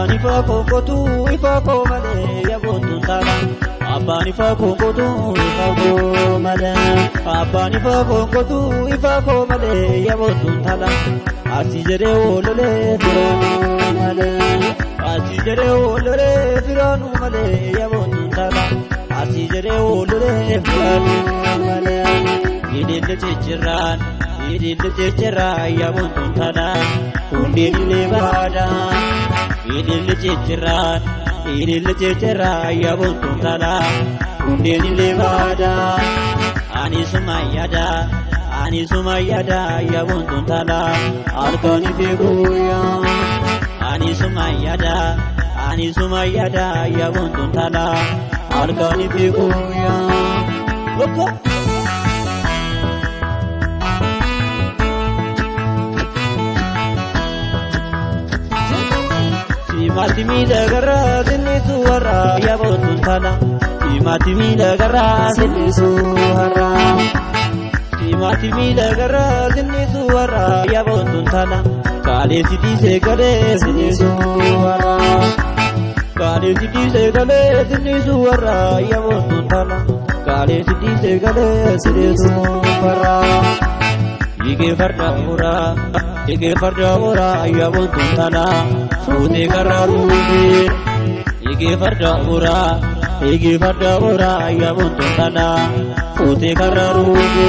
Abani fa kongotu ifa komale yabotu tala. Abani fa kongotu ifa komale. Abani fa kongotu ifa komale yabotu tala. Asijere olole firanu male. Asijere olole firanu male yabotu tala. Asijere olole firanu male. Idil chichiran. Idil chichira yabotu tala. Undin lebada. Idil chichiran. Idil chichira yabotu tala. Undin lebada. Ani sumayada yabotu tala. Arkani figuya. Ani sumayada yabotu tala. Arkani figuya. Look. Matimi dagara dini suara yabotu tala. Matimi dagara dini suara. Matimi dagara dini suara yabotu tala. Kale sidi se kale dini suara. Kale sidi se kale dini suara yabotu tala. Kale sidi se kale dini suara. Ige farda mura yabotu tala. Sute kararude. Ige farda mura yabotu tala. Sute kararude.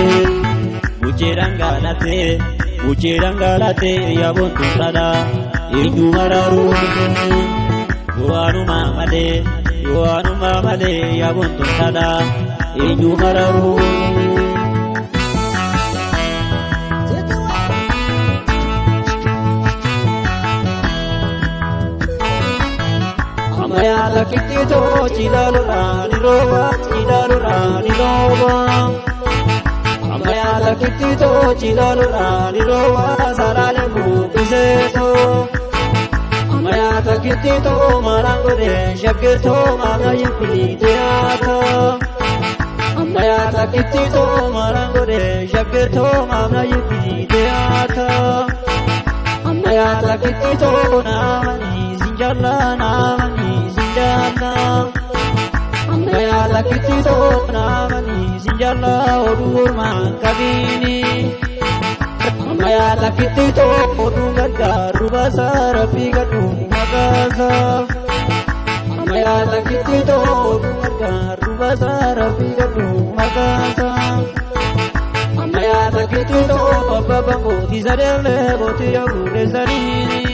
Bujerangalate yabotu tala. Iju mararude. Yoanu mamade yabotu tala. Iju mararude. Amaya kitito chilalura niroba. Amaya kitito chilalura niroba sarale mukiseto. Amaya kitito marangore shakito mana yipiteata. Amaya kitito marangore shakito mana yipiteata. Amaya kitito namani sinjala. Amaya kitito namani sinjala odur mankabini. Amaya kitito odur garu basara pigatu magasa. Amaya kitito odur garu basara pigatu magasa. Amaya kitito baba boti zarele boti agure zarini.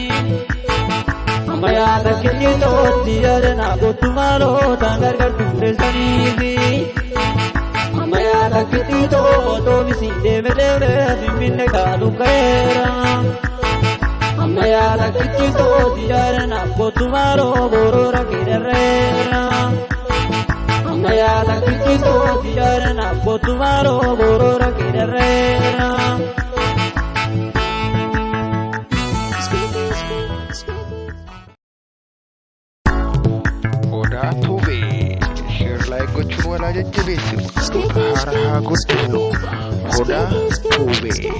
Amaya kitito diarena gotumaro tangar gature zanibi. Amaya kitito to misinde medere bimine kalu kaera. Amaya kitito diarena gotumaro borora kirerera. Amaya kitito diarena gotumaro borora kirerera. gochuun walaa jajjabeessu hara haa guddifnu Odaa Tuubee.